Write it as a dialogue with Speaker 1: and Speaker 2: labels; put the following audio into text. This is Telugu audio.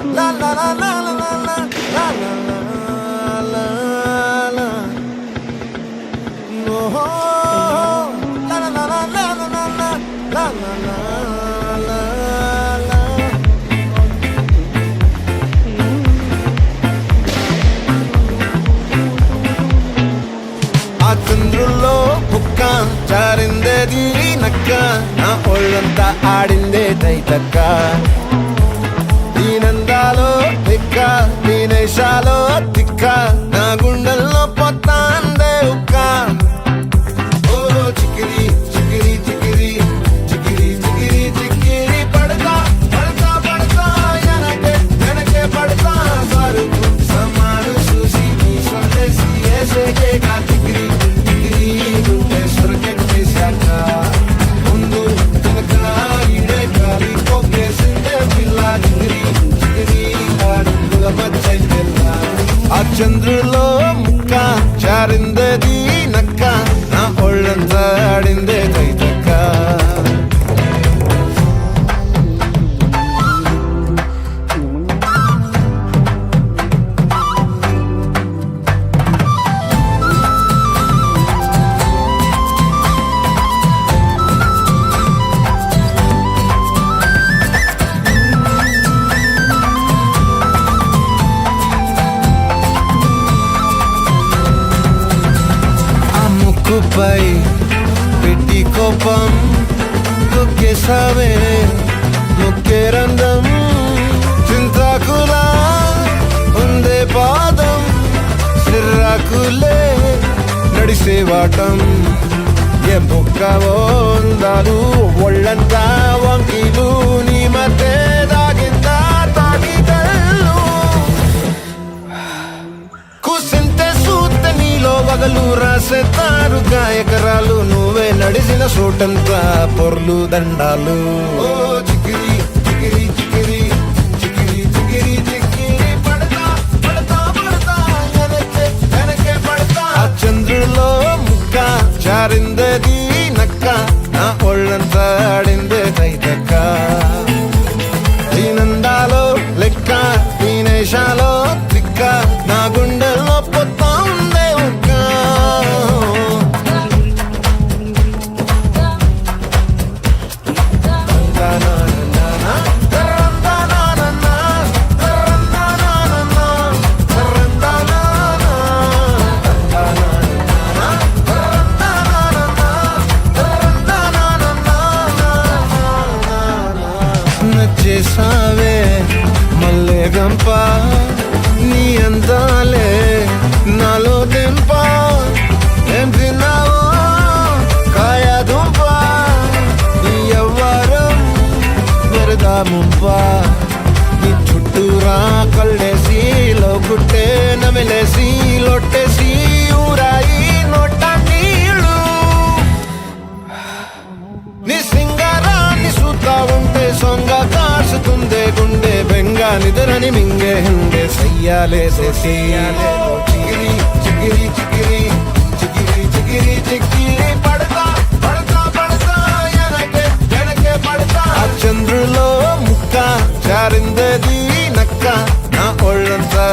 Speaker 1: La la la la la la la la la la la. No. La la la la la la la la la la la. ఆ చంద్రుల్లో బుక్క జారిందేది నక్క నా ఒళ్ళంతా ఆడిందే తైతక్క దీనందాలో తిక్క దీనేశాలో తిక్క నా గుండెల్లో పొత్తాందే ఉక్క ఓ చికిరి చికిరి చికిరి చికిరి చికిరి చికిరి పడతా పడతా పడతా ఎనకే ఎనకే పడతా సరుకు సమాను చూసి నీ సందేశి ఏసేకే గా చికిరి చికిరి గుండె సరుకెట్టేశాక ముందు వెనక ఇడే గాలి కొక్కేసిందే పిల్ల చికిరి చికిరి అడుగుల మధ్య పిల్ల ఆ చంద్రులో ముక్క జారిందేది నక్క నా ఒళ్ళంతా ఆడిందే కైతక్క ముక్కుపై పెట్టి కోపం తొక్కేసావే ముక్కే రంధ్రం చింతాకులా ఉందే పాదం సిర్రాకులే నడిసే వాటం ఏ బొక్కవో అందాలు ఒళ్ళంతా వంకీలు నీ మధ్య దాగిందా తాగిదల్లు కూసింతే సూత్తే నీలో వగలు రాసేతారు గాయకరాలు నువ్వే నడిసిన చోటంతా పొర్లు దండాలు ఓ చికిరి చికిరి చికిరి చికిరి చికిరి చికిరి పడతా పడతా పడతా వెనకే వెనకే పడతా ఆ చంద్రులో ముక్క జారిందేది నక్క నా ఒళ్ళంతా ఆడిందే తైతక్క దీనందాలో లెక్క దీనేశాలో తిక్క నా గుండెల్లో పొత్తా ఉందే ఉక్క నచ్చేసావే మల్లె గంప నీ అందాలే నాలో దెంప ఏం తిన్నావో కాయ దుంప నీ ఎవ్వరం వెరదా ముంప నీ చుట్టూరా కళ్ళేసి లోకుట్టే నమిలేసి లొట్టేసి ఊరాయి నోట నీళ్ళు నీ సింగారాన్ని చూద్దా ఉంటే సొంగ కాసుతుందే గుండె బెంగ నిద్రని మింగే hinde సయ్యాలేసే చెయ్యాలే చికిరి చికిరి చికిరి చికిరి చికిరి చికిరి పడతా పడతా పడతా ఎనకే ఎనకే పడతా ఆ చంద్రులో ముక్క జారిందేది నక్క నా ఒళ్ళంతా